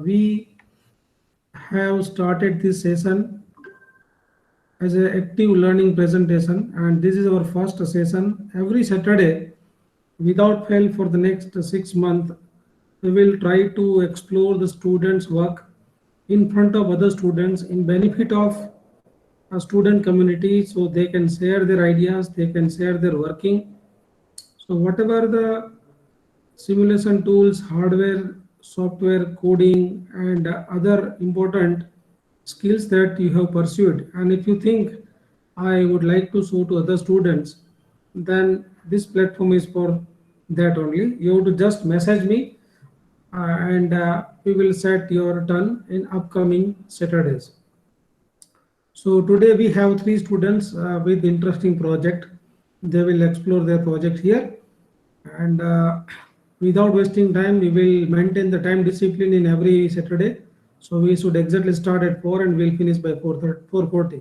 we have started this session as an active learning presentation, and this is our first session. Every Saturday, without fail, for the next 6 months, we will try to explore the students' work in front of other students in benefit of a student community, so they can share their ideas, they can share their working. So whatever the simulation tools, hardware, software, coding, and other important skills that you have pursued. And if you think I would like to show to other students, then this platform is for that only. You have to just message me, and we will set your turn in upcoming Saturdays. So today we have three students with interesting project. They will explore their project here, and without wasting time, we will maintain the time discipline in every Saturday. So we should exactly start at 4 and we'll finish by 4:40.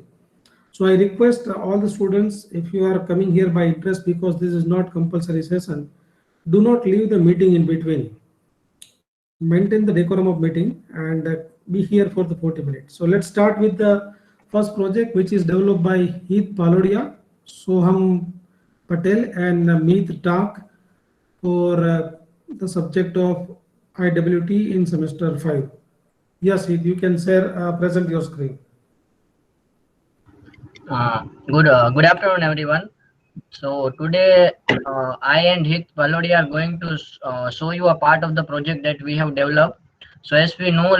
So I request all the students, if you are coming here by interest, because this is not compulsory session, do not leave the meeting in between. Maintain the decorum of meeting and be here for the 40 minutes. So let's start with the first project, which is developed by Heath Palodia, Soham Patel, and Meet Tak for the subject of IWT in semester 5. Yes, Heath, you can share, present your screen. Good afternoon, everyone. So today I and Hit Valodi are going to show you a part of the project that we have developed. So as we know,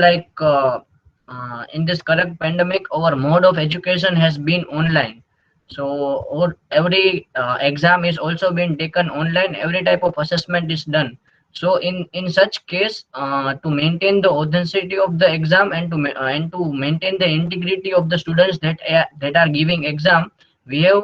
in this current pandemic, our mode of education has been online. So every exam is also being taken online. Every type of assessment is done. So in such case, to maintain the authenticity of the exam and to maintain the integrity of the students that are giving exam, we have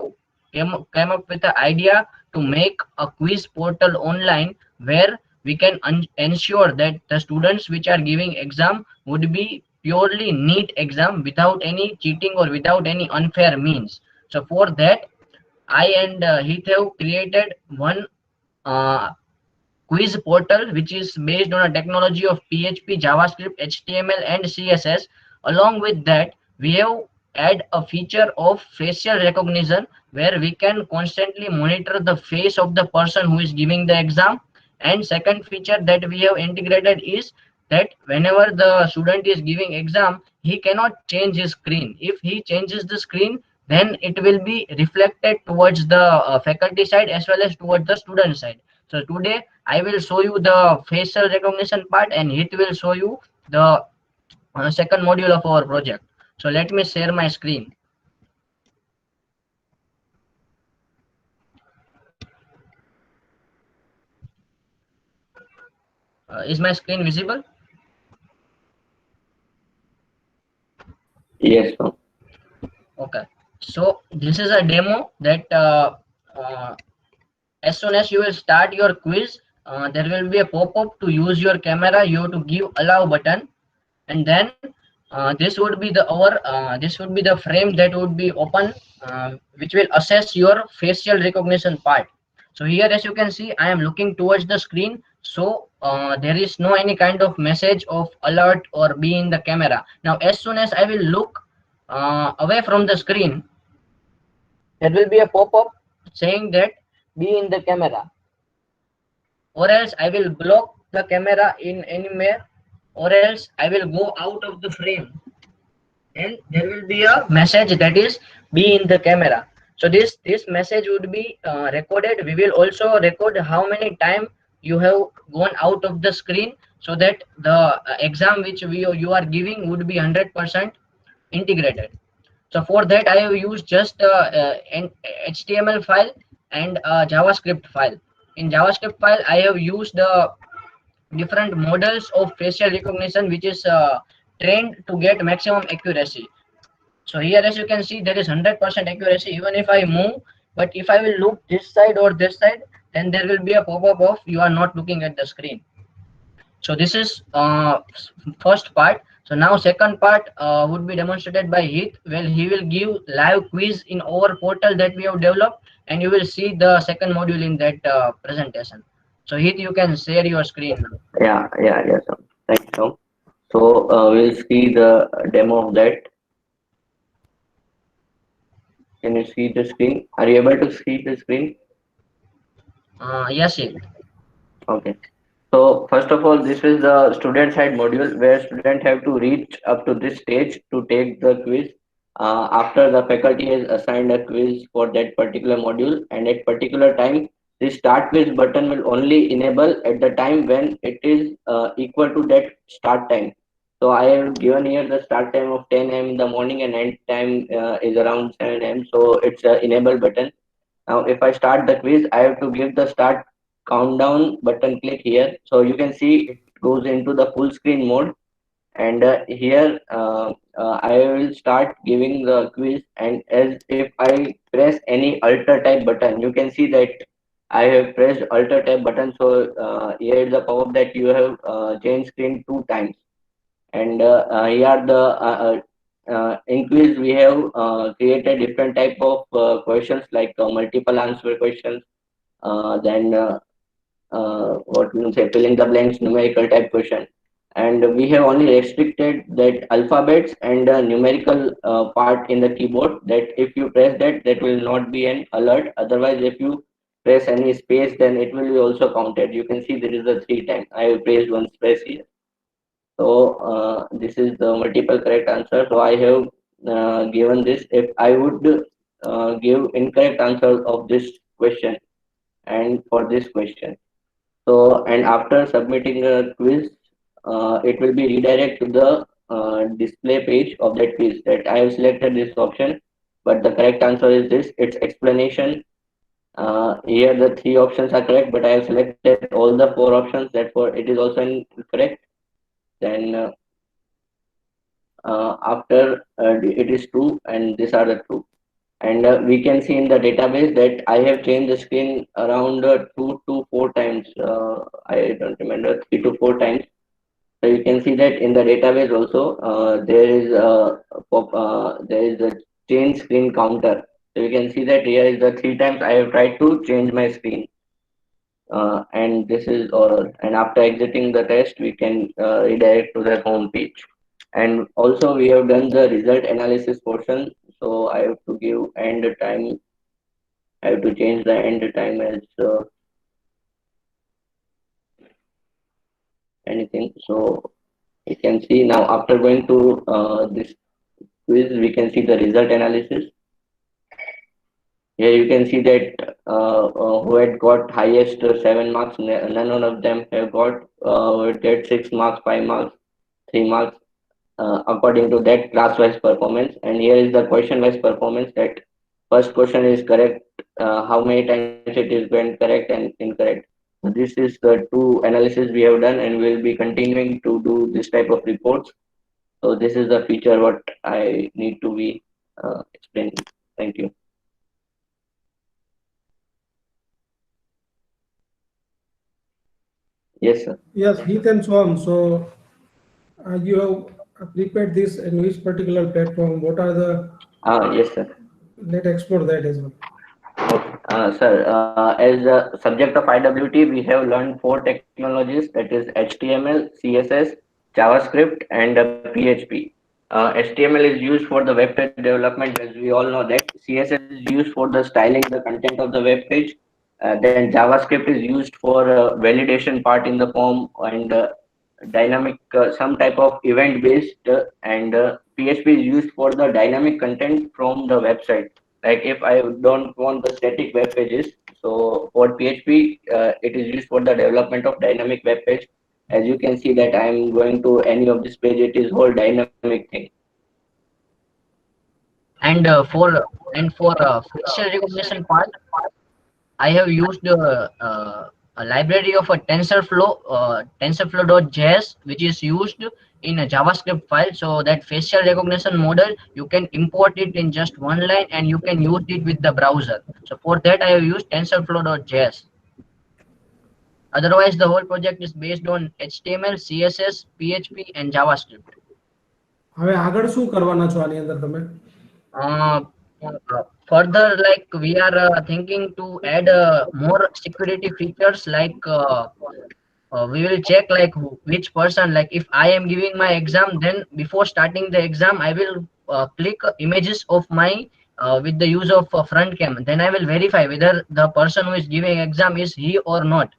came up with the idea to make a quiz portal online where we can ensure that the students which are giving exam would be purely neat exam without any cheating or without any unfair means. So for that, I and Heath have created one uh, quiz portal which is based on a technology of PHP, JavaScript, HTML, and CSS. Along with that, we have add a feature of facial recognition where we can constantly monitor the face of the person who is giving the exam. And second feature that we have integrated is that whenever the student is giving exam, he cannot change his screen. If he changes the screen, then it will be reflected towards the faculty side as well as towards the student side. So today I will show you the facial recognition part, and it will show you the second module of our project. So let me share my screen. Is my screen visible? Yes, sir. Okay. So this is a demo that as soon as you will start your quiz, there will be a pop-up to use your camera. You have to give allow button, and then this would be the frame that would be open, which will assess your facial recognition part. So here, as you can see, I am looking towards the screen, so there is no any kind of message of alert or be in the camera. Now as soon as I will look away from the screen, there will be a pop-up saying that be in the camera, or else I will block the camera in anywhere, or else I will go out of the frame, and there will be a message that is be in the camera. So this message would be recorded. We will also record how many time you have gone out of the screen, so that the exam which you are giving would be 100% integrated. So for that, I have used just an HTML file and a JavaScript file. In JavaScript file, I have used the different models of facial recognition, which is trained to get maximum accuracy. So here, as you can see, there is 100% accuracy even if I move. But if I will look this side or this side, then there will be a pop-up of you are not looking at the screen. So this is first part. So now second part would be demonstrated by Heath. Well, he will give live quiz in our portal that we have developed, and you will see the second module in that presentation. So Heath, you can share your screen now. Yes, sir. Thank you. So we'll see the demo of that. Can you see the screen? Are you able to see the screen? Yes, it. Okay. So first of all, this is the student side module where students have to reach up to this stage to take the quiz. After the faculty has assigned a quiz for that particular module, and at particular time, the start quiz button will only enable at the time when it is equal to that start time. So I have given here the start time of 10 a.m. in the morning and end time is around 7 a.m. So it's a enable button. Now, if I start the quiz, I have to give the start countdown button click here. So you can see it goes into the full screen mode. And here I will start giving the quiz. And as if I press any alter type button, you can see that I have pressed alter type button. So here is the pop-up that you have changed screen 2 times. And here the in quiz we have created different type of questions like multiple answer questions, then what we say fill in the blanks numerical type question, and we have only restricted that alphabets and numerical part in the keyboard, that if you press that, that will not be an alert. Otherwise, if you press any space, then it will be also counted. You can see there is a 3 times I have pressed one space here. So this is the multiple correct answer. So I have given this. If I would give incorrect answer of this question and for this question. So and after submitting a quiz, it will be redirect to the display page of that quiz. That I have selected this option, but the correct answer is this. Its explanation. Here the 3 options are correct, but I have selected all the 4 options. Therefore, it is also incorrect. Then after it is true, and these are the true, and we can see in the database that I have changed the screen around 2 to 4 times. I don't remember, 3 to 4 times. So you can see that in the database also there is a change screen counter. So you can see that here is the 3 times I have tried to change my screen, and this is oral. And after exiting the test, we can redirect to the home page. And also we have done the result analysis portion. So I have to give end time. I have to change the end time as anything. So you can see now after going to this quiz, we can see the result analysis. Here you can see that who had got highest 7 marks, none of them have got who had get 6 marks, 5 marks, 3 marks, according to that class wise performance. And here is the question wise performance, that first question is correct, how many times it is going correct and incorrect. So this is the 2 analysis we have done, and we'll be continuing to do this type of reports. So this is the feature what I need to be explaining. Thank you. Yes, sir. Yes, Heath and Swam. So you have prepared this in which particular platform? What are the, Yes, sir. let's explore that as well. Okay. Sir, as a subject of IWT, we have learned 4 technologies, that is HTML, CSS, JavaScript, and PHP. HTML is used for the web page development, as we all know that. CSS is used for the styling the content of the web page. Then JavaScript is used for validation part in the form, and dynamic some type of event based, and PHP is used for the dynamic content from the website. Like if I don't want the static web pages, so for PHP it is used for the development of dynamic web page. As you can see that I am going to any of this page, it is whole dynamic thing. And for facial recognition part, I have used a library of a TensorFlow.js, which is used in a JavaScript file. So that facial recognition model, you can import it in just one line and you can use it with the browser. So for that, I have used TensorFlow.js. Otherwise, the whole project is based on HTML, CSS, PHP, and JavaScript. હવે આગળ શું કરવાના છો આની અંદર તમે? Uh, Further, like we are thinking to add more security features like we will check like which person, like if I am giving my exam, then before starting the exam I will click images of my with the use of front cam. Then I will verify whether the person who is giving exam is he or not,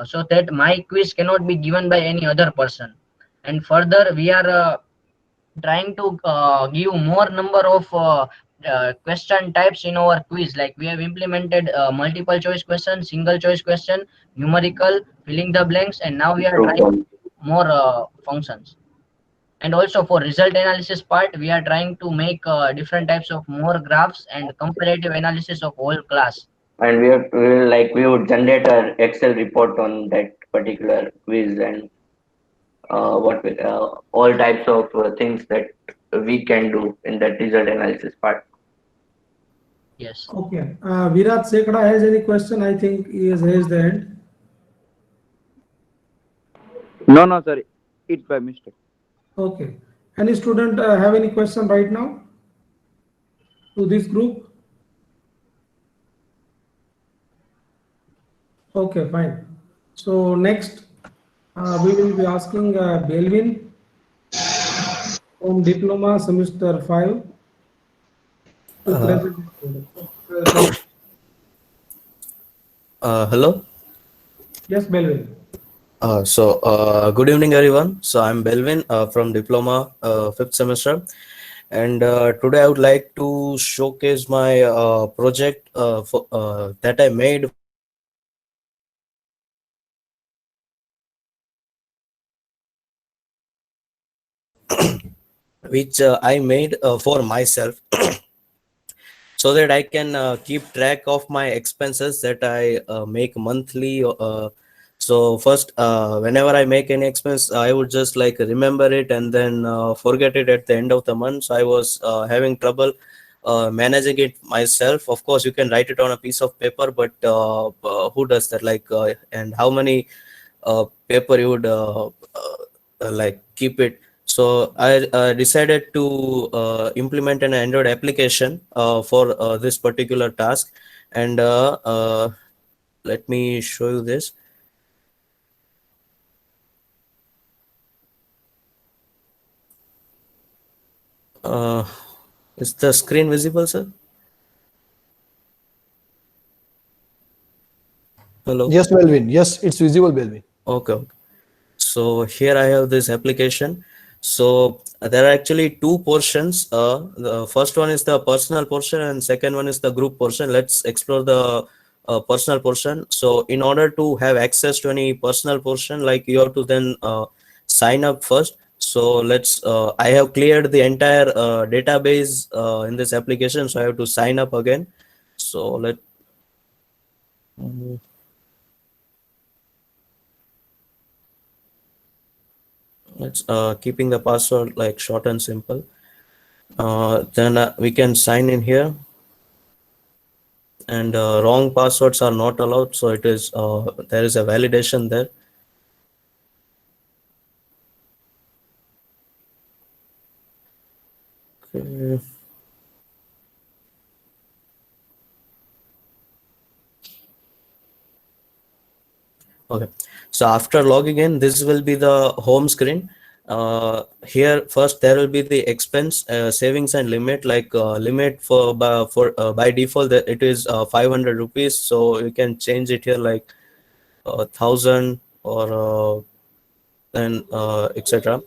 so that my quiz cannot be given by any other person. And further we are trying to give more number of question types in our quiz. Like we have implemented multiple choice question, single choice question, numerical, filling the blanks, and now we are True trying point. more functions. And also for result analysis part, we are trying to make different types of more graphs and comparative analysis of whole class. And we would generate an Excel report on that particular quiz and all types of things that we can do in that result analysis part. Yes. Okay. Virat Sekada has any question? I think he has raised the hand. No, no, sir. It's by mistake. Okay. Any student have any question right now to this group? Okay, fine. So next, we will be asking Belvin from Diploma Semester 5 to present his product. Thank you. Hello. Yes, Belvin. Good evening, everyone. So I'm Belvin from Diploma 5th semester, and today I would like to showcase my project that I made, which I made for myself, so that I can keep track of my expenses that I make monthly. So first, whenever I make any expense, I would just like remember it and then forget it at the end of the month. So I was having trouble managing it myself. Of course, you can write it on a piece of paper, but who does that? And how many paper you would like keep it? So I decided to implement an Android application for this particular task, and let me show you this. Is the screen visible, sir? Hello. Yes, Belvin. Yes, it's visible, Belvin. Okay. So here I have this application. So there are actually two portions. The first one is the personal portion and second one is the group portion. Let's explore the personal portion. So in order to have access to any personal portion, like you have to then sign up first. So I have cleared the entire database in this application. So I have to sign up again. So let's keeping the password like short and simple. Then we can sign in here, and wrong passwords are not allowed. So it is there is a validation there. Okay. Okay, so after logging in, this will be the home screen. Here first there will be the expense, savings and limit. Like limit by default that it is 500 rupees, so you can change it here like 1,000 or and etc.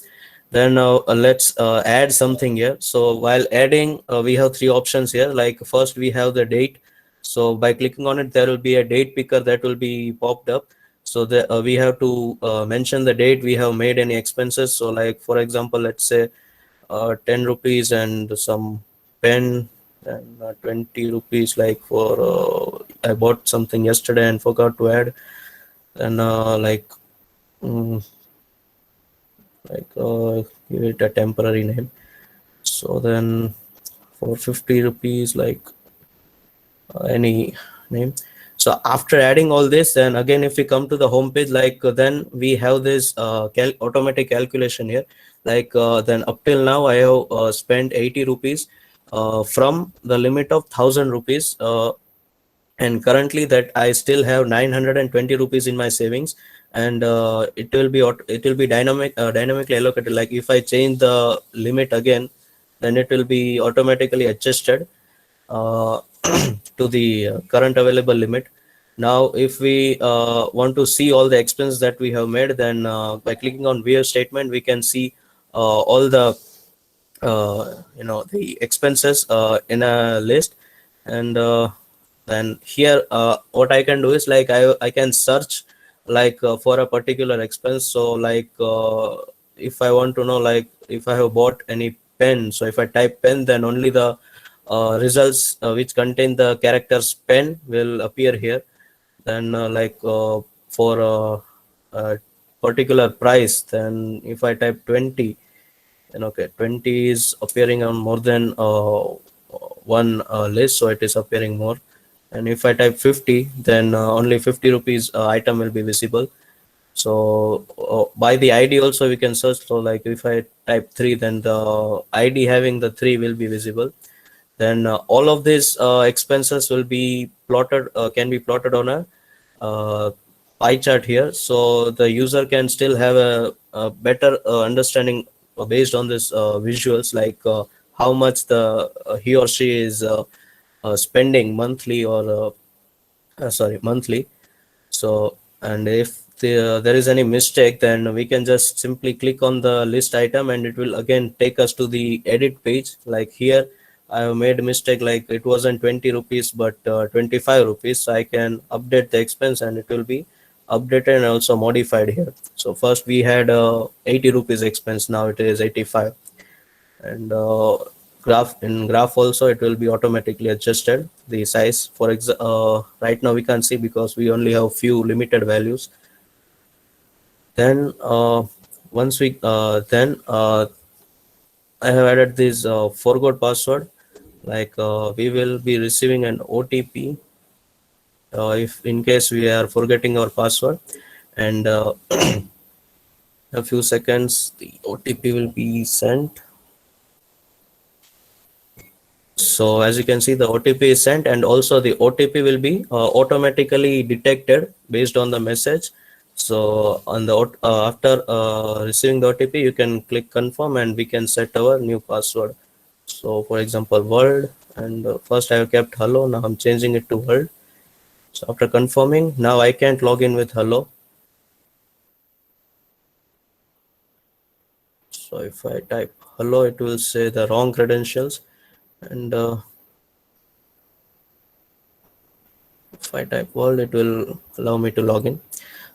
Then let's add something here. So while adding, we have three options here. Like first we have the date. So by clicking on it, there will be a date picker that will be popped up. So we have to mention the date we have made any expenses. So like for example, let's say 10 rupees and some pen, and 20 rupees like for I bought something yesterday and forgot to add. Then give it a temporary name. So then for 50 rupees, like any name. So after adding all this, then again if we come to the home page, like then we have this automatic calculation here. Like then up till now I have spent 80 rupees from the limit of 1,000 rupees, and currently that I still have 920 rupees in my savings. and it will be dynamically allocated. Like if I change the limit again, then it will be automatically adjusted to the current available limit. Now, if we want to see all the expenses that we have made, then by clicking on view statement, we can see all the the expenses in a list. And then here what I can do is like I can search like for a particular expense. So like if I want to know like if I have bought any pen, so if I type pen, then only the results which contain the characters pen will appear here. Then for a particular price, then if I type 20, then okay, 20 is appearing on more than one list, so it is appearing more. And if I type 50, then only 50 rupees item will be visible. So by the ID also we can search. So like if I type 3, then the ID having the 3 will be visible. Then all of these expenses will be plotted, can be plotted on a pie chart here, so the user can still have a better understanding based on this visuals, like how much the he or she is spending monthly or monthly. So, and if there is any mistake, then we can just simply click on the list item and it will again take us to the edit page. Like here I have made a mistake, like it wasn't 20 rupees but 25 rupees. So I can update the expense and it will be updated and also modified here. So first we had 80 rupees expense, now it is 85. And graph also it will be automatically adjusted the size. For right now we can't see because we only have few limited values. Then once we I have added this forgot password. Like we will be receiving an OTP if in case we are forgetting our password, and a few seconds the OTP will be sent. So as you can see, the OTP is sent, and also the OTP will be automatically detected based on the message. So on the after receiving the OTP, you can click confirm and we can set our new password. So for example, world, and first I have kept hello, now I'm changing it to world. So after confirming, now I can't log in with hello. So if I type hello, it will say the wrong credentials. And if I type world, it will allow me to log in.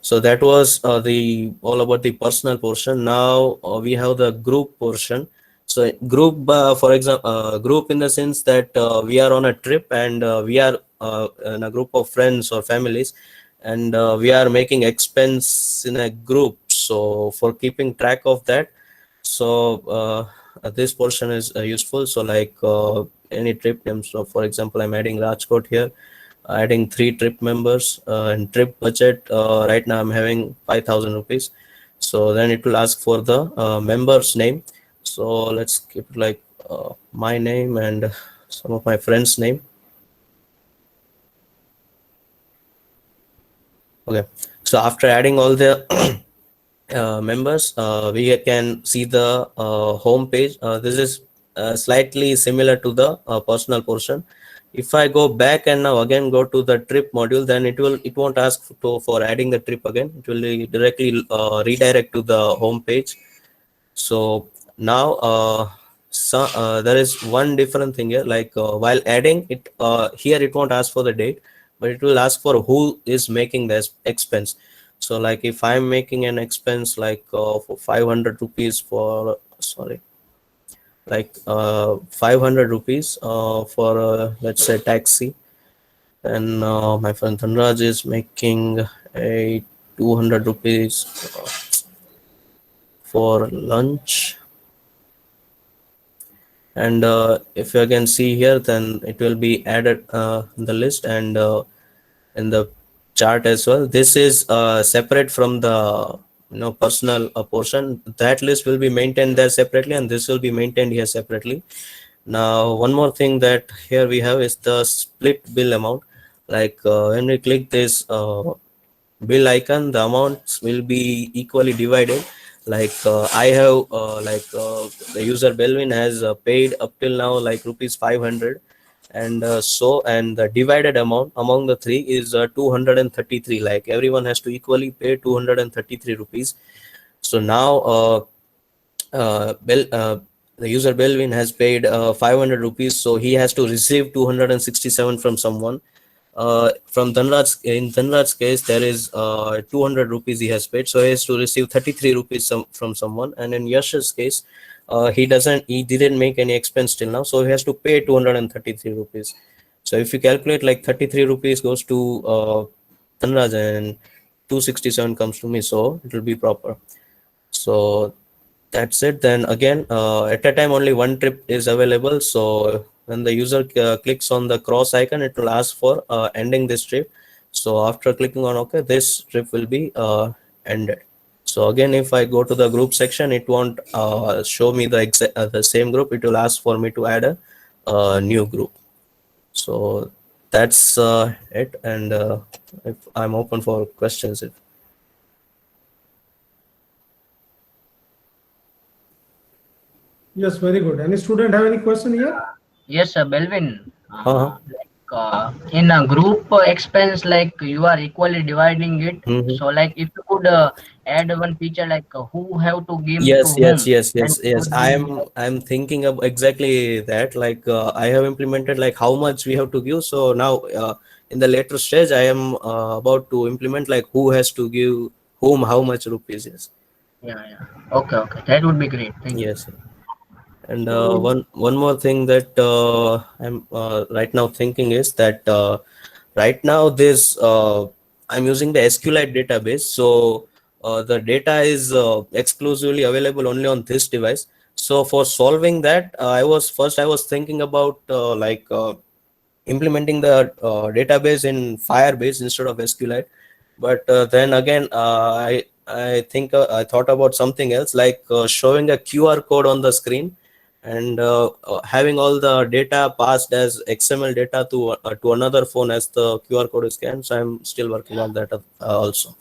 So that was the all about the personal portion. Now we have the group portion. So group, for example, group in the sense that we are on a trip and we are in a group of friends or families, and we are making expense in a group. So for keeping track of that, so this portion is useful. So like any trip name. So for example, I'm adding Rajkot here, adding 3 trip members, and trip budget right now I'm having 5,000 rupees. So then it will ask for the member's name. So let's keep it like my name and some of my friends' name. Okay, so after adding all the members, we can see the home page. This is slightly similar to the personal portion. If I go back and now again go to the trip module, then it won't ask for adding the trip again. It will directly redirect to the home page. So now there is one different thing here, like while adding it here, it won't ask for the date, but it will ask for who is making this expense. So like if I'm making an expense like for 500 rupees for 500 rupees for let's say taxi, and my friend Dhanraj is making a 200 rupees for lunch. And if you can see here, then it will be added in the list and in the chart as well. This is separate from the personal portion. That list will be maintained there separately, and this will be maintained here separately. Now one more thing that here we have is the split bill amount. Like when we click this bill icon, the amounts will be equally divided. Like I have the user Belvin has paid up till now like rupees 500, and and the divided amount among the three is 233. Like everyone has to equally pay 233 rupees. So now the user Belvin has paid 500 rupees, so he has to receive 267 from someone. From in Dhanraj's case, there is 200 rupees he has paid, so he has to receive 33 rupees from someone. And in Yash's case, he didn't make any expense till now, so he has to pay 233 rupees. So if you calculate, like 33 rupees goes to Dhanraj and 267 comes to me, so it will be proper. So that's it. Then again, at a time only one trip is available. So when the user clicks on the cross icon, it will ask for ending this trip. So after clicking on OK, this trip will be ended. So again, if I go to the group section, it won't show me the same group. It will ask for me to add a new group. So that's it. And if I'm open for questions. Yes, very good. Any student have any question here? Yes, Belvin. Uh-huh. In a group expense, like you are equally dividing it. Mhm. So, like if you could add one feature, like who have to give to Yes, whom, yes. then it would be I'm thinking of exactly that. Like I have implemented like how much we have to give. So now in the later stage, I am about to implement like who has to give whom how much rupees. Yes, yeah. Okay, that would be great. Thank you. yes. And So, one more thing that I'm right now thinking is that right now this I'm using the SQLite database. So the data is exclusively available only on this device. So for solving that, I was thinking about implementing the database in Firebase instead of SQLite. But then again, I thought about something else, like showing a QR code on the screen and having all the data passed as XML data to another phone as the QR code is scanned. So I'm still working on that also.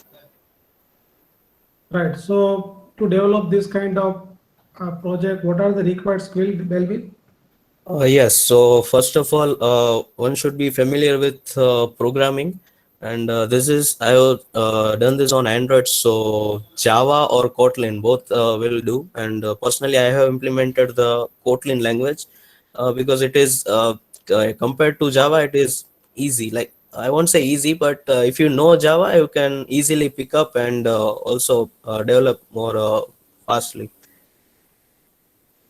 right. So to develop this kind of project, what are the required skills, Belvin? Yes, so first of all, one should be familiar with programming, and this is I have done this on Android, so Java or Kotlin both will do. And personally, I have implemented the Kotlin language because it is compared to Java, it is easy. Like I won't say easy, but if you know Java, you can easily pick up and also develop more fastly.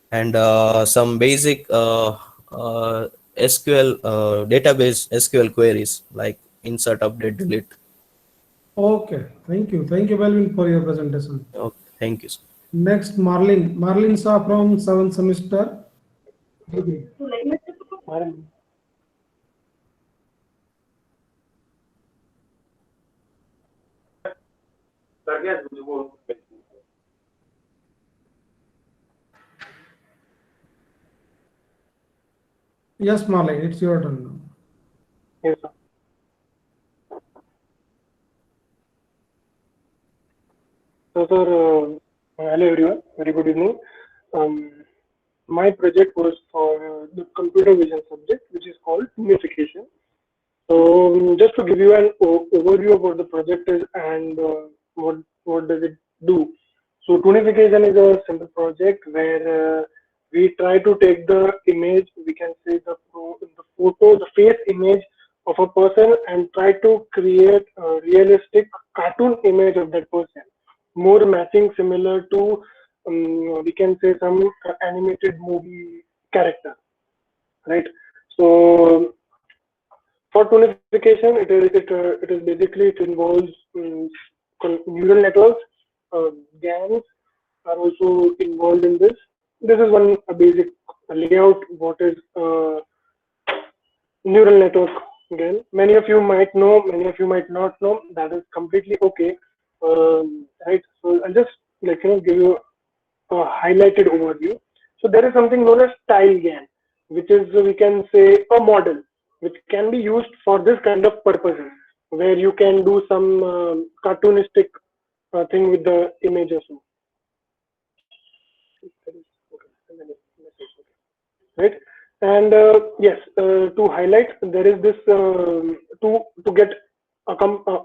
And some basic SQL database SQL queries like insert, update, delete. Okay, thank you. Thank you, Belvin, for your presentation. Okay, thank you. Next, Marlin. Marlin Shah from 7th semester. Yes, Marlin, it's your turn now. Yes, sir. So, sir, hello everyone. Very good evening. My project was for the computer vision subject, which is called unification. So, just to give you an overview of what the project is and what does it do. So, tunification is a simple project where we try to take the image, we can say the photo, the face image of a person, and try to create a realistic cartoon image of that person, more matching similar to we can say some animated movie character, right? So for tonification, it is basically it involves neural networks. GANs are also involved in this. This is one a basic layout. What is neural network? Again, many of you might know, many of you might not know. That is completely okay, right? So I'll just give you a highlighted overview. So there is something known as style GAN, which is we can say a model which can be used for this kind of purposes. where you can do some cartoonistic thing with the image also. Right? And yes, to highlight, there is this to get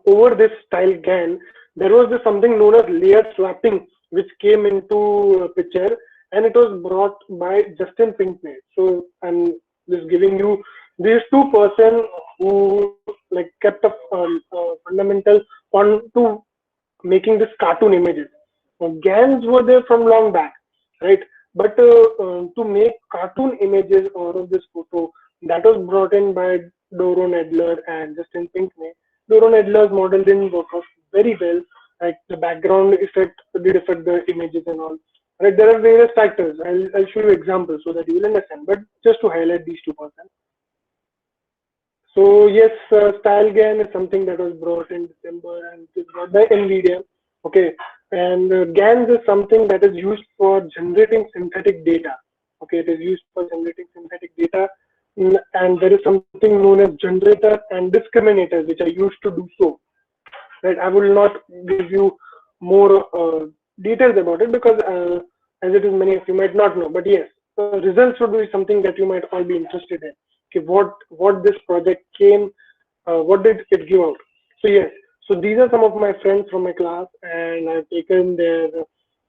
over this style GAN, there was this something known as layer swapping, which came into picture, and it was brought by Justin Pinkney. So I'm just giving you these two person who like kept a fundamental on to making this cartoon images. GANs were there from long back, right? But to make cartoon images out of this photo, that was brought in by Doron Edler and Justin Pinkney. Doron Edler's model didn't work out very well. Like the background effect did affect the images and all. Right? There are various factors. I'll show you examples so that you will understand. But just to highlight these 2%. So yes, StyleGAN is something that was brought in December and it is brought by NVIDIA. Okay, and GANs is something that is used for generating synthetic data. Okay, it is used for generating synthetic data, and there is something known as generator and discriminators which are used to do so. Right, I will not give you more details about it because as it is many of you might not know. But yes, results would be something that you might all be interested in. Okay, what this project came, what did it give out? So yes, so these are some of my friends from my class, and I've taken their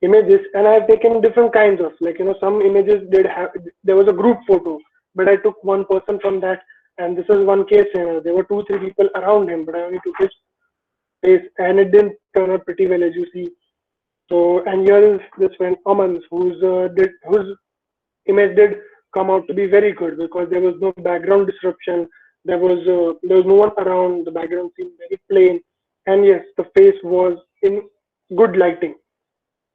images, and I've taken different kinds of, like, you know, some images did have, there was a group photo, but I took one person from that, and this is one case, there were 2-3 people around him, but I only took his face, and it didn't turn out pretty well, as you see. So, and here is this friend Aman, whose image did come out to be very good because there was no background disruption. There was no one around. The background seemed very plain, and yes, the face was in good lighting.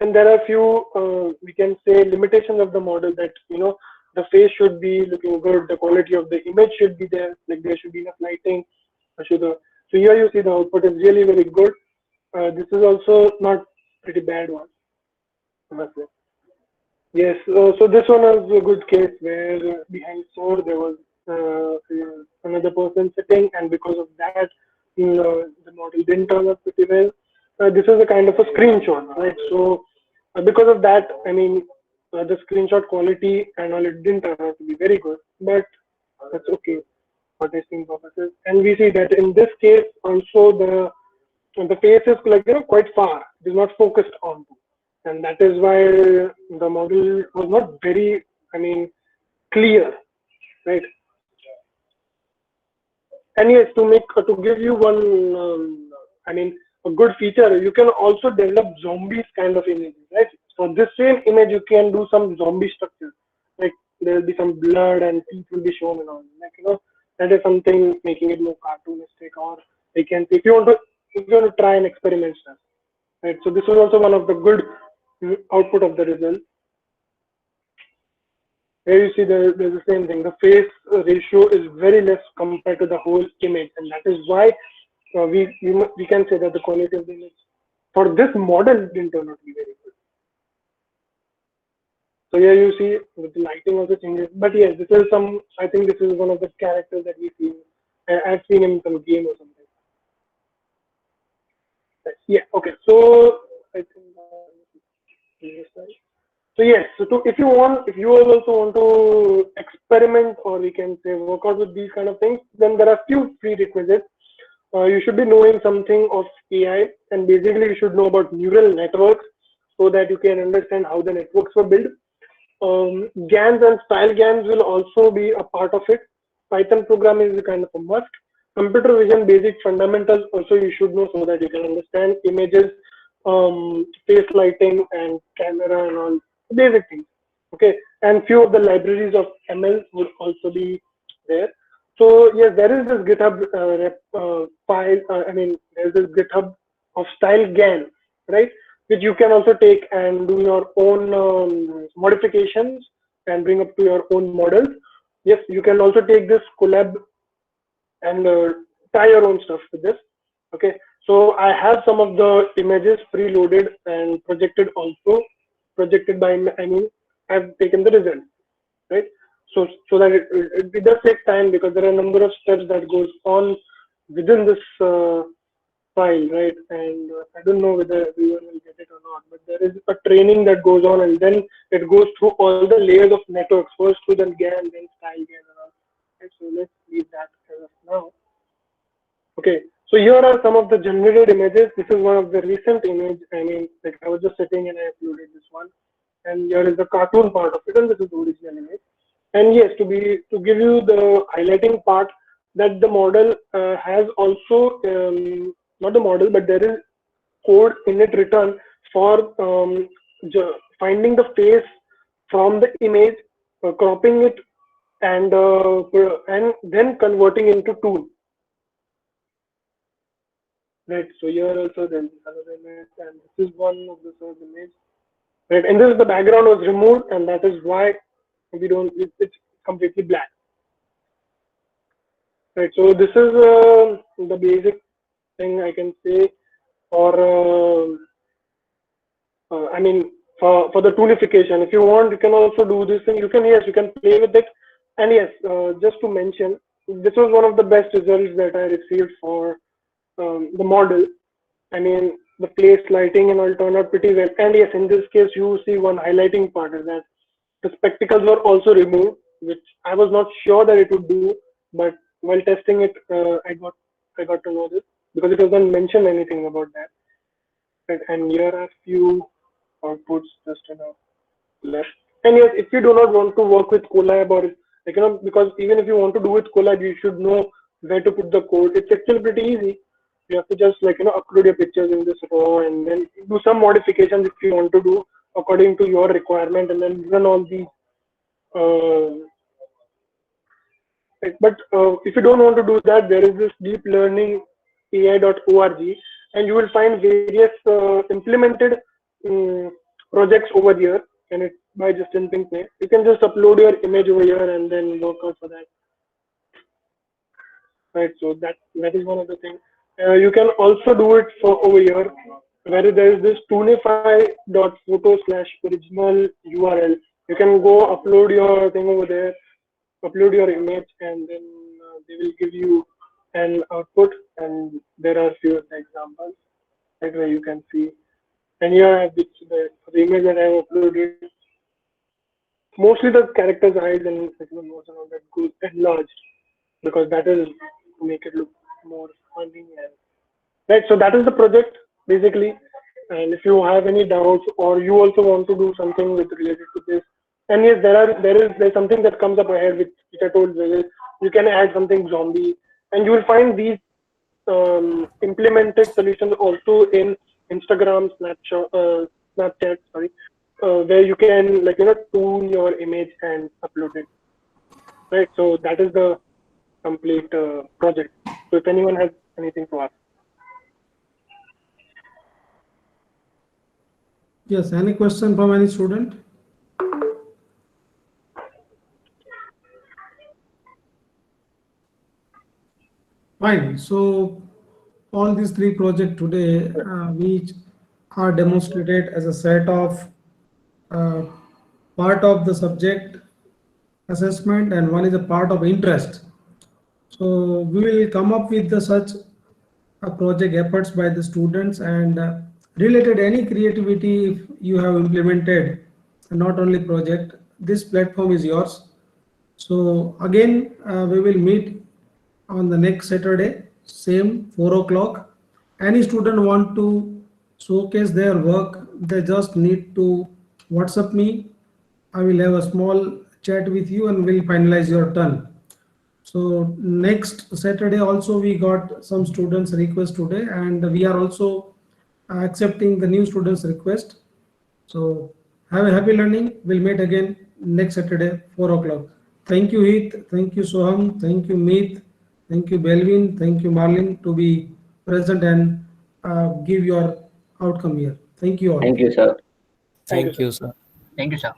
And there are a few we can say limitations of the model, that, you know, the face should be looking good, the quality of the image should be there, like there should be enough lighting. So here you see the output is really very good. This is also not pretty bad one, I must say. Yes, so this one is a good case where behind Sor there was another person sitting, and because of that, the model didn't turn out pretty well. This is a kind of a screenshot, right? So because of that, I mean, the screenshot quality and all, it didn't turn out to be very good, but that's okay for testing purposes. And we see that in this case also the face is, like, you know, quite far. It is not focused on. And that is why the model was not very, I mean, clear, right? And yes, to give you one, I mean, a good feature, you can also develop zombies kind of images, right? For this same image, you can do some zombie structure, like there will be some blood and teeth will be shown and all. Like, you know, that is something making it more cartoonistic. Or you can, if you want to try and experiment stuff, right? So this was also one of the good output of the result. Here you see there's the same thing. The face ratio is very less compared to the whole image, and that is why we can say that the quality of the image for this model didn't turn out to be very good. So here you see the lighting also changes. But yes, this is some. I think this is one of the characters that we see. I've seen him in some game or something. Yeah. Okay. So I think. So yes, so if you also want to experiment, or we can say work out with these kind of things, then there are few prerequisites. You should be knowing something of AI, and basically you should know about neural networks so that you can understand how the networks were built. GANs and StyleGANs will also be a part of it. Python programming is a kind of a must. Computer vision basic fundamentals also you should know so that you can understand images, face lighting and camera and all basic things. Okay, and few of the libraries of ML would also be there. So yes, there is this GitHub file. I mean, there's this GitHub of StyleGAN, right? Which you can also take and do your own modifications and bring up to your own models. Yes, you can also take this collab and try your own stuff with this. Okay, so I have some of the images preloaded and projected also. Projected by, I mean, I've taken the result, right? So that it does take time because there are a number of steps that goes on within this file, right? And I don't know whether everyone will get it or not, but there is a training that goes on, and then it goes through all the layers of networks, first through the GAN, then style GAN and all. Right, so let's leave that as of now. Okay, so here are some of the generated images. This is one of the recent image. I mean, like I was just sitting and I uploaded this one, and here is the cartoon part of it, and this is the original image. And yes, to give you the highlighting part, that the model has also not the model, but there is code in it written for finding the face from the image, cropping it, and then converting into tool. Right. So here also there is another image, and this is one of the third image. Right, and this is the background was removed, and that is why we don't. It's completely black. Right. So this is the basic thing I can say, or I mean, for the toolification. If you want, you can also do this thing. You can, yes, you can play with it. And yes, just to mention, this was one of the best results that I received for the model. I mean, the place lighting and all turned out pretty well. And yes, in this case, you see one highlighting part is that the spectacles were also removed, which I was not sure that it would do, but while testing it, I got to know this because it doesn't mention anything about that. Right, and here are few outputs just left. And yes, if you do not want to work with Colab, or like, you know, because even if you want to do with Colab, you should know where to put the code. It's actually pretty easy. You have to just, like, you know, upload your pictures in this raw and then do some modifications if you want to do according to your requirement, and then run all these. But if you don't want to do that, there is this deep learning AI.org, and you will find various implemented projects over here, and it's by Justin Pinkney. You can just upload your image over here and then work out for that. Right, so that is one of the things. You can also do it for over here, where there is this toonify.photo/original URL. You can go upload your thing over there, upload your image, and then they will give you an output. And there are few examples right where you can see. And here the image that I have uploaded, mostly the character's eyes and nose and all that goes enlarged, because that is to make it look more funny. And right, so that is the project basically. And if you have any doubts, or you also want to do something with related to this, and yes, there's something that comes up ahead which I told you. You can add something zombie, and you will find these implemented solutions also in Instagram, Snapchat, sorry, where you can, like, you know, tune your image and upload it. Right, so that is the complete project. So if anyone has anything to ask. Yes, any question from any student? Fine. So all these three projects today, which are demonstrated as a set of part of the subject assessment, and one is a part of interest. So we will come up with such project efforts by the students, and related any creativity if you have implemented, not only project, this platform is yours. So again, we will meet on the next Saturday, same 4 o'clock. Any student want to showcase their work, they just need to WhatsApp me. I will have a small chat with you and we'll finalize your turn. So next Saturday also we got some students request today, and we are also accepting the new students request. So have a happy learning. We'll meet again next Saturday 4 o'clock. Thank you Heath, thank you Soham, thank you Meet, thank you Belvin, thank you Marlin to be present and give your outcome here. Thank you all. Thank you, sir. Thank you, sir. Thank you, sir.